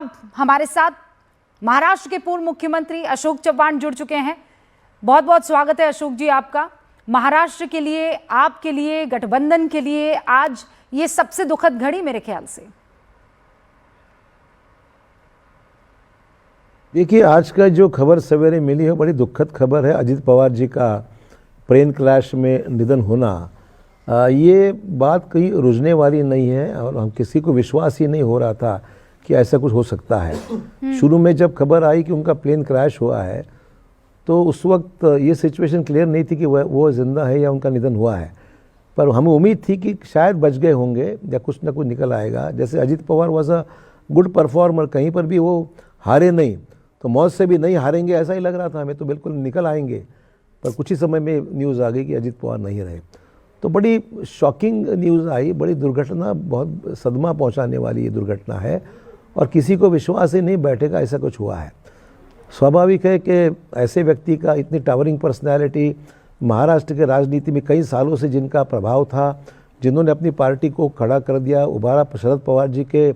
अब हमारे साथ महाराष्ट्र के पूर्व मुख्यमंत्री अशोक चव्हाण जुड़ चुके हैं। बहुत बहुत स्वागत है अशोक जी आपका। महाराष्ट्र के लिए, आपके लिए, गठबंधन के लिए आज ये सबसे दुखद घड़ी मेरे ख्याल से। देखिए, आज का जो खबर सवेरे मिली है बड़ी दुखद खबर है। अजित पवार जी का प्लेन क्रैश में निधन होना, ये बात कहीं रुझने वाली नहीं है और हम किसी को विश्वास ही नहीं हो रहा था कि ऐसा कुछ हो सकता है। शुरू में जब खबर आई कि उनका प्लेन क्रैश हुआ है तो उस वक्त ये सिचुएशन क्लियर नहीं थी कि वो ज़िंदा है या उनका निधन हुआ है, पर हमें उम्मीद थी कि शायद बच गए होंगे या कुछ ना कुछ निकल आएगा। जैसे Ajit Pawar was a good performer, कहीं पर भी वो हारे नहीं, तो मौत से भी नहीं हारेंगे ऐसा ही लग रहा था हमें, तो बिल्कुल निकल आएंगे। पर कुछ ही समय में न्यूज़ आ गई कि अजित पवार नहीं रहे, तो बड़ी शॉकिंग न्यूज़ आई। बड़ी दुर्घटना, बहुत सदमा पहुंचाने वाली ये दुर्घटना है और किसी को विश्वास ही नहीं बैठेगा ऐसा कुछ हुआ है। स्वाभाविक है कि ऐसे व्यक्ति का, इतनी टावरिंग पर्सनैलिटी, महाराष्ट्र के राजनीति में कई सालों से जिनका प्रभाव था, जिन्होंने अपनी पार्टी को खड़ा कर दिया, उभारा शरद पवार जी के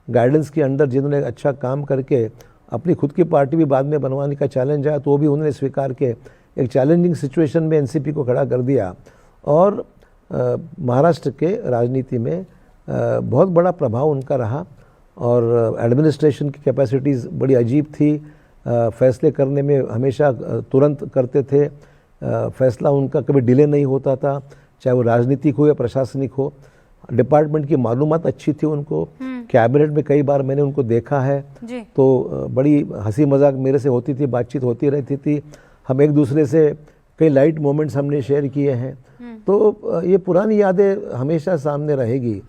गाइडेंस के अंडर, जिन्होंने अच्छा काम करके अपनी खुद की पार्टी भी बाद में बनवाने का चैलेंज आया तो वो भी उन्होंने स्वीकार के एक चैलेंजिंग सिचुएशन में एनसीपी को खड़ा कर दिया और महाराष्ट्र के राजनीति में बहुत बड़ा प्रभाव उनका रहा। और एडमिनिस्ट्रेशन की कैपेसिटीज़ बड़ी अजीब थी, फैसले करने में हमेशा तुरंत करते थे, फैसला उनका कभी डिले नहीं होता था, चाहे वो राजनीतिक हो या प्रशासनिक हो। डिपार्टमेंट की मालूमात अच्छी थी उनको, कैबिनेट में कई बार मैंने उनको देखा है तो बड़ी हंसी मजाक मेरे से होती थी, बातचीत होती रहती थी, हम एक दूसरे से कई लाइट मोमेंट्स हमने शेयर किए हैं। तो ये पुरानी यादें हमेशा सामने रहेगी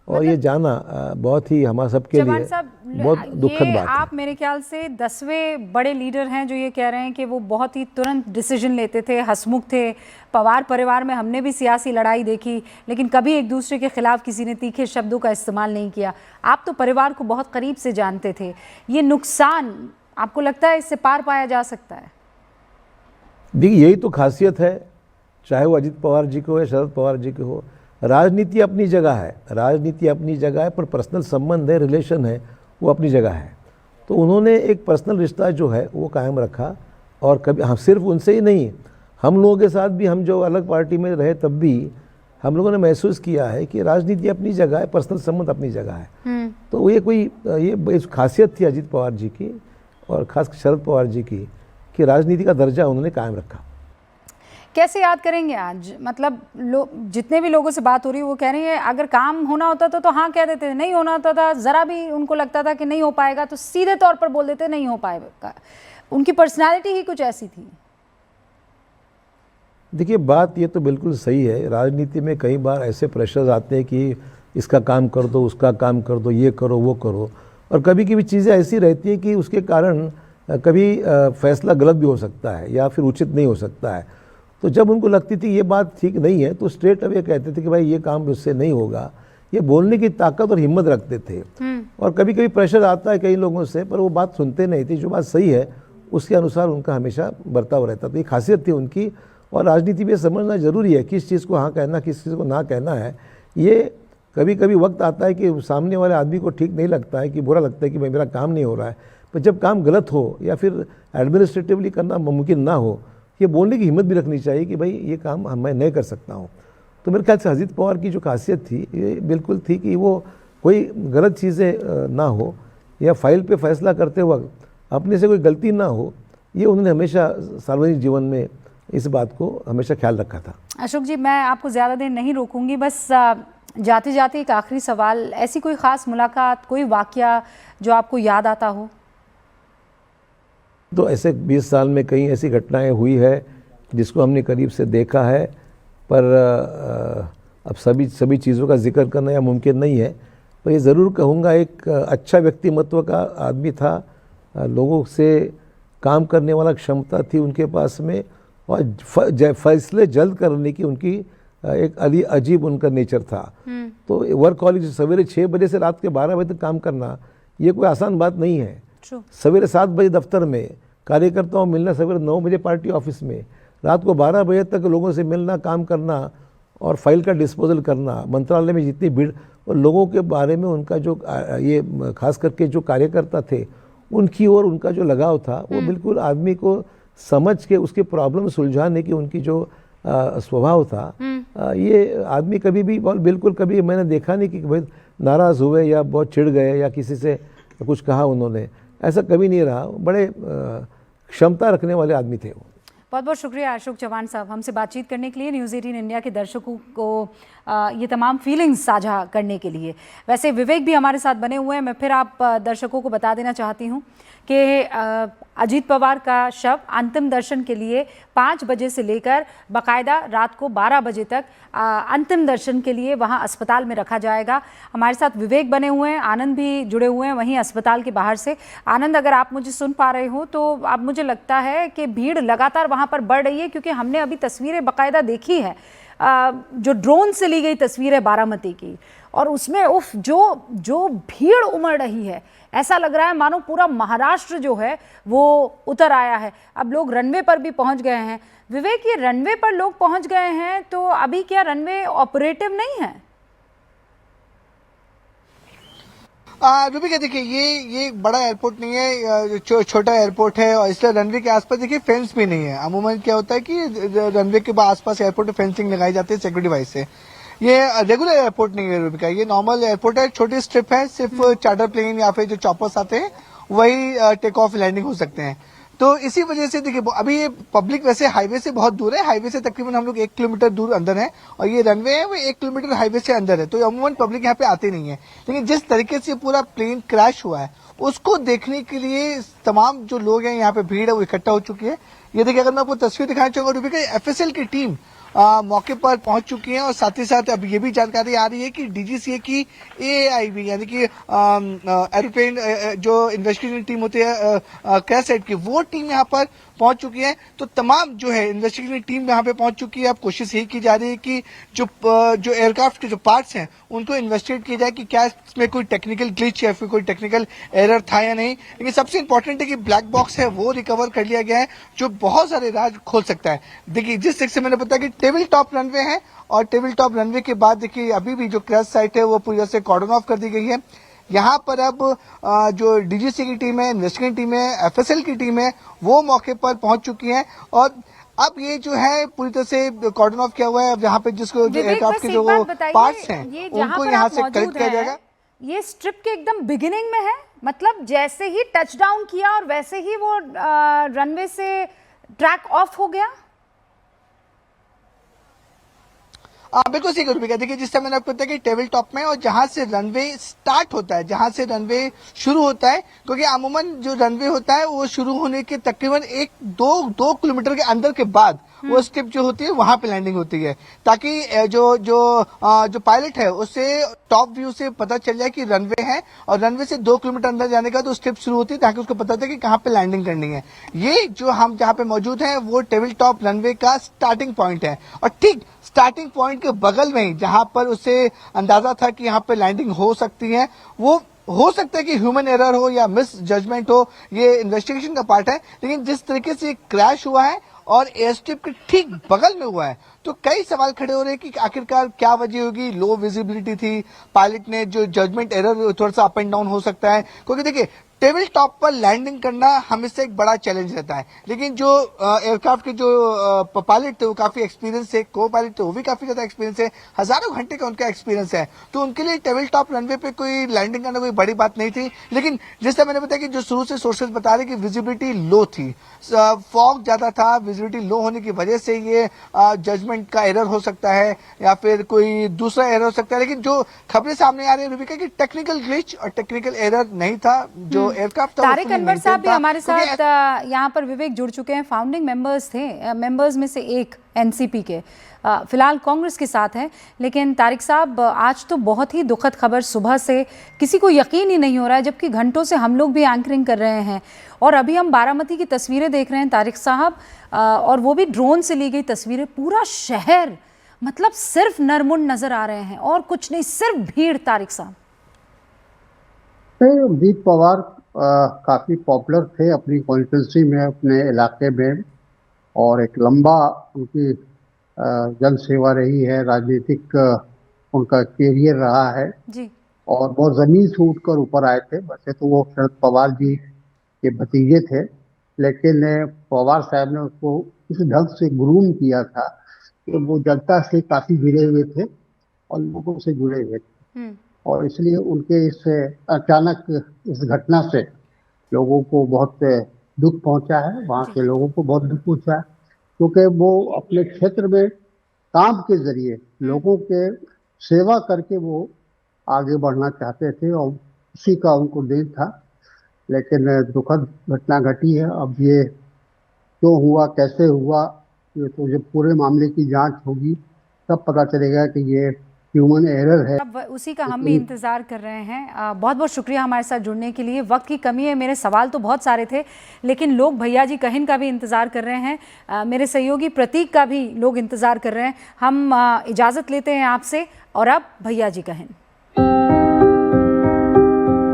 और ये जाना बहुत ही हमारा सबके लिए बहुत दुखद बात है। आप मेरे ख्याल से 10वें बड़े लीडर हैं जो ये कह रहे हैं कि वो बहुत ही तुरंत डिसीजन लेते थे, हंसमुख थे। पवार परिवार में हमने भी सियासी लड़ाई देखी, लेकिन कभी एक दूसरे के खिलाफ किसी ने तीखे शब्दों का इस्तेमाल नहीं किया। आप तो परिवार को बहुत करीब से जानते थे, ये नुकसान आपको लगता है इससे पार पाया जा सकता है? देखिए, यही तो खासियत है, चाहे वो अजित पवार जी को हो या शरद पवार जी को हो। राजनीति अपनी जगह है, राजनीति अपनी जगह है, पर पर्सनल संबंध है, रिलेशन है, वो अपनी जगह है। तो उन्होंने एक पर्सनल रिश्ता जो है वो कायम रखा और कभी हम सिर्फ उनसे ही नहीं, हम लोगों के साथ भी, हम जो अलग पार्टी में रहे तब भी हम लोगों ने महसूस किया है कि राजनीति अपनी जगह है, पर्सनल संबंध अपनी जगह है। तो ये खासियत थी अजित पवार जी की और खास शरद पवार जी की कि राजनीति का दर्जा उन्होंने कायम रखा। कैसे याद करेंगे आज? मतलब जितने भी लोगों से बात हो रही है वो कह रही है अगर काम होना होता था तो हाँ कह देते थे, नहीं होना होता था, ज़रा भी उनको लगता था कि नहीं हो पाएगा तो सीधे तौर पर बोल देते नहीं हो पाएगा। उनकी पर्सनालिटी ही कुछ ऐसी थी। देखिए, बात ये तो बिल्कुल सही है, राजनीति में कई बार ऐसे प्रेशर्स आते हैं कि इसका काम कर दो, उसका काम कर दो, ये करो वो करो, और कभी कभी चीज़ें ऐसी रहती हैं कि उसके कारण कभी फैसला गलत भी हो सकता है या फिर उचित नहीं हो सकता है। तो जब उनको लगती थी ये बात ठीक नहीं है तो स्ट्रेट अवे कहते थे कि भाई ये काम उससे नहीं होगा, ये बोलने की ताकत और हिम्मत रखते थे। और कभी कभी प्रेशर आता है कई लोगों से, पर वो बात सुनते नहीं थे, जो बात सही है उसके अनुसार उनका हमेशा बर्ताव रहता था। ये खासियत थी उनकी। और राजनीति में समझना जरूरी है किस चीज़ को हाँ कहना, किस चीज़ को ना कहना है। ये कभी कभी वक्त आता है कि सामने वाले आदमी को ठीक नहीं लगता है, कि बुरा लगता है कि भाई मेरा काम नहीं हो रहा है, पर जब काम गलत हो या फिर एडमिनिस्ट्रेटिवली करना मुमकिन ना हो, ये बोलने की हिम्मत भी रखनी चाहिए कि भाई ये काम मैं नहीं कर सकता हूँ। तो मेरे ख्याल से अजित पवार की जो खासियत थी ये बिल्कुल थी कि वो कोई गलत चीज़ें ना हो या फाइल पे फैसला करते वक्त अपने से कोई गलती ना हो, ये उन्होंने हमेशा सार्वजनिक जीवन में इस बात को हमेशा ख्याल रखा था। अशोक जी, मैं आपको ज़्यादा देर नहीं रोकूंगी, बस जाते जाते एक आखिरी सवाल, ऐसी कोई ख़ास मुलाकात, कोई वाक़या जो आपको याद आता हो? तो ऐसे 20 साल में कई ऐसी घटनाएं हुई है जिसको हमने करीब से देखा है, पर अब सभी चीज़ों का जिक्र करना या मुमकिन नहीं है। पर ये ज़रूर कहूँगा एक अच्छा व्यक्तिमत्व का आदमी था, लोगों से काम करने वाला क्षमता थी उनके पास में, और फैसले जल्द करने की उनकी एक अजीब उनका नेचर था। तो वर्कहॉलिक, सवेरे 6 बजे से रात के 12 बजे तक काम करना ये कोई आसान बात नहीं है। सवेरे 7 बजे दफ्तर में कार्यकर्ताओं मिलना, सवेरे 9 बजे पार्टी ऑफिस में, रात को 12 बजे तक लोगों से मिलना, काम करना और फाइल का डिस्पोजल करना, मंत्रालय में जितनी भीड़, और लोगों के बारे में उनका जो ये खास करके जो कार्यकर्ता थे उनकी ओर उनका जो लगाव था वो बिल्कुल आदमी को समझ के उसके प्रॉब्लम सुलझाने की उनकी जो स्वभाव था, ये आदमी कभी भी बिल्कुल कभी मैंने देखा नहीं कि भाई नाराज़ हुए या बहुत चिढ़ गए या किसी से कुछ कहा उन्होंने, ऐसा कभी नहीं रहा। बड़े क्षमता रखने वाले आदमी थे वो। बहुत बहुत शुक्रिया अशोक चव्हाण साहब हमसे बातचीत करने के लिए, न्यूज़ 18 इंडिया के दर्शकों को ये तमाम फीलिंग्स साझा करने के लिए। वैसे विवेक भी हमारे साथ बने हुए हैं। मैं फिर आप दर्शकों को बता देना चाहती हूँ कि अजीत पवार का शव अंतिम दर्शन के लिए 5 बजे से लेकर बाकायदा रात को 12 बजे तक अंतिम दर्शन के लिए वहां अस्पताल में रखा जाएगा। हमारे साथ विवेक बने हुए हैं, आनंद भी जुड़े हुए हैं वहीं अस्पताल के बाहर से। आनंद, अगर आप मुझे सुन पा रहे हो तो अब मुझे लगता है कि भीड़ लगातार वहां पर बढ़ रही है, क्योंकि हमने अभी तस्वीरें बाकायदा देखी है, जो ड्रोन से ली गई तस्वीर है बारामती की, और उसमें उफ जो भीड़ उमड़ रही है, ऐसा लग रहा है मानो पूरा महाराष्ट्र जो है वो उतर आया है। अब लोग रनवे पर भी पहुंच गए हैं। विवेक, ये रनवे पर लोग पहुंच गए हैं तो अभी क्या रनवे ऑपरेटिव नहीं है? रूबी, देखिए ये बड़ा एयरपोर्ट नहीं है, छोटा एयरपोर्ट है, और इसलिए रनवे के आसपास देखिए फेंस भी नहीं है। अमूमन क्या होता है कि रनवे के आसपास एयरपोर्ट में फेंसिंग लगाई जाती है सिक्योरिटी वाइज से। ये रेगुलर एयरपोर्ट नहीं है रूबी का, ये नॉर्मल एयरपोर्ट है, छोटी स्ट्रिप है, सिर्फ चार्टर प्लेन या फिर जो चॉपर्स आते हैं वही टेक ऑफ लैंडिंग हो सकते हैं। तो इसी वजह से देखिए अभी ये पब्लिक वैसे हाईवे से बहुत दूर है, हाईवे से तकरीबन हम लोग 1 किलोमीटर दूर अंदर है, और ये रनवे है वो 1 किलोमीटर हाईवे से अंदर है, तो अमूमन पब्लिक यहाँ पे आती नहीं है। लेकिन जिस तरीके से पूरा प्लेन क्रैश हुआ है उसको देखने के लिए तमाम जो लोग हैं यहाँ पे भीड़ है वो इकट्ठा हो चुकी है। ये देखिए, अगर मैं आपको तस्वीर दिखाना चाहूंगा रूबी का, एफएसएल की टीम मौके पर पहुंच चुकी है, और साथ ही साथ अब ये भी जानकारी आ रही है कि डीजीसीए की एआईबी यानी कि एरोप्लेन जो इन्वेस्टिगेशन टीम होती है क्रैश साइट की, वो टीम यहाँ पर पहुंच चुकी है। तो तमाम जो है इन्वेस्टिगेशन टीम यहाँ पे पहुंच चुकी है। अब कोशिश यही की जा रही है कि जो एयरक्राफ्ट के जो पार्ट्स हैं उनको इन्वेस्टिगेट किया जाए कि क्या इसमें कोई टेक्निकल ग्लिच या फिर कोई टेक्निकल एरर था या नहीं। लेकिन सबसे इंपॉर्टेंट है कि ब्लैक बॉक्स है वो रिकवर कर लिया गया है, जो बहुत सारे राज खोल सकता है। देखिए, जिस तरीके से मैंने बताया कि टेबल टॉप रनवे है, और टेबल टॉप रनवे के बाद देखिए अभी भी जो क्रैश साइट है वो पूरी तरह से कॉर्डन ऑफ कर दी गई है। यहाँ पर अब जो डीजीसी की टीम है, इन्वेस्टिगेशन टीम है, एफएसएल की टीम है, वो मौके पर पहुंच चुकी है, और अब ये जो है पूरी तरह से कॉर्डन ऑफ किया हुआ है। अब यहाँ पे जिसको जो एयरक्राफ्ट के जो पार्ट्स हैं उनको यहाँ से कलेक्ट किया जाएगा। ये स्ट्रिप के एकदम बिगिनिंग में है, मतलब जैसे ही टच डाउन किया और वैसे ही वो रनवे से ट्रैक ऑफ हो गया। बिल्कुल सही करूँगा। देखिए, जिस समय मैंने आपको बताया कि टेबल टॉप में, और जहां से रनवे स्टार्ट होता है, जहां से रनवे शुरू होता है, क्योंकि अमूमन जो रनवे होता है वो शुरू होने के तकरीबन 1-2 किलोमीटर के अंदर के बाद वो स्ट्रिप जो होती है वहां पे लैंडिंग होती है, ताकि जो पायलट है उससे टॉप व्यू से पता चल जाए कि रनवे है, और रनवे से 2 किलोमीटर अंदर जाने का तो स्ट्रिप शुरू होती है, ताकि उसको पता था कि कहाँ पे लैंडिंग करनी है। ये जो हम जहाँ पे मौजूद हैं वो टेबल टॉप रनवे का स्टार्टिंग पॉइंट है, और ठीक स्टार्टिंग पॉइंट के बगल में जहां पर उसे अंदाजा था कि यहाँ पे लैंडिंग हो सकती है, वो हो सकता है कि ह्यूमन एरर हो या मिस जजमेंट हो, ये इन्वेस्टिगेशन का पार्ट है। लेकिन जिस तरीके से क्रैश हुआ है और एयर स्ट्रिप के ठीक बगल में हुआ है, तो कई सवाल खड़े हो रहे हैं कि आखिरकार क्या वजह होगी। लो विजिबिलिटी थी, पायलट ने जो जजमेंट एरर थोड़ा सा अप एंड डाउन हो सकता है, क्योंकि देखिए टेबल टॉप पर लैंडिंग करना हमेशा एक बड़ा चैलेंज रहता है। लेकिन जो एयरक्राफ्ट के जो पायलट थे वो काफी एक्सपीरियंस है, को पायलट थे वो भी काफी ज्यादा एक्सपीरियंस है, हजारों घंटे का उनका एक्सपीरियंस है, तो उनके लिए टेबल टॉप रनवे पे कोई लैंडिंग करना कोई बड़ी बात नहीं थी। लेकिन जैसा मैंने बताया कि जो शुरू से सोर्सेज बता रहे कि विजिबिलिटी लो थी, फॉग ज्यादा था, विजिबिलिटी लो होने की वजह से ये जजमेंट का एरर हो सकता है या फिर कोई दूसरा एरर हो सकता है। लेकिन जो खबरें सामने आ रही है रूबिका कि टेक्निकल ग्लिच और टेक्निकल एरर नहीं था, जो एयरक्राफ्ट था। तारिक अनवर साहब भी हमारे साथ यहाँ पर विवेक जुड़ चुके हैं, फाउंडिंग मेंबर्स थे, मेंबर्स में से एक एनसीपी के, फिलहाल कांग्रेस के साथ हैं। लेकिन तारिक साहब, आज तो बहुत ही दुखद खबर, सुबह से किसी को यकीन ही नहीं हो रहा है, जबकि घंटों से हम लोग भी एंकरिंग कर रहे हैं, और अभी हम बारामती की तस्वीरें देख रहे हैं तारिक साहब, और वो भी ड्रोन से ली गई तस्वीरें। पूरा शहर मतलब सिर्फ नरमुंड नजर आ रहे हैं और कुछ नहीं, सिर्फ भीड़। तारिक साहब, अजीत पवार काफ़ी पॉपुलर थे अपनी कॉन्स्टिट्यूंसी में, अपने इलाके में, और एक लंबा उनकी जन सेवा रही है, राजनीतिक उनका कैरियर रहा है जी। और बहुत जमीन से उठकर ऊपर आए थे। वैसे तो वो शरद पवार जी के भतीजे थे, लेकिन पवार साहब ने उसको इस ढंग से ग्रूम किया था कि वो जनता से काफी जुड़े हुए थे और लोगों से जुड़े हुए थे, और इसलिए उनके इस अचानक इस घटना से लोगों को बहुत दुख पहुंचा है। वहाँ के लोगों को बहुत दुख पहुंचा है, क्योंकि वो अपने क्षेत्र में काम के जरिए लोगों के सेवा करके वो आगे बढ़ना चाहते थे और उसी का उनको देन था। लेकिन दुखद घटना घटी है। अब ये क्यों हुआ, कैसे हुआ, ये तो जब पूरे मामले की जांच होगी तब पता चलेगा कि ये ह्यूमन एरर है। अब उसी का हम भी इंतज़ार कर रहे हैं। बहुत बहुत शुक्रिया हमारे साथ जुड़ने के लिए। वक्त की कमी है, मेरे सवाल तो बहुत सारे थे, लेकिन लोग भैया जी कहिन का भी इंतज़ार कर रहे हैं, मेरे सहयोगी प्रतीक का भी लोग इंतज़ार कर रहे हैं। हम इजाज़त लेते हैं आपसे, और अब भैया जी कहिन।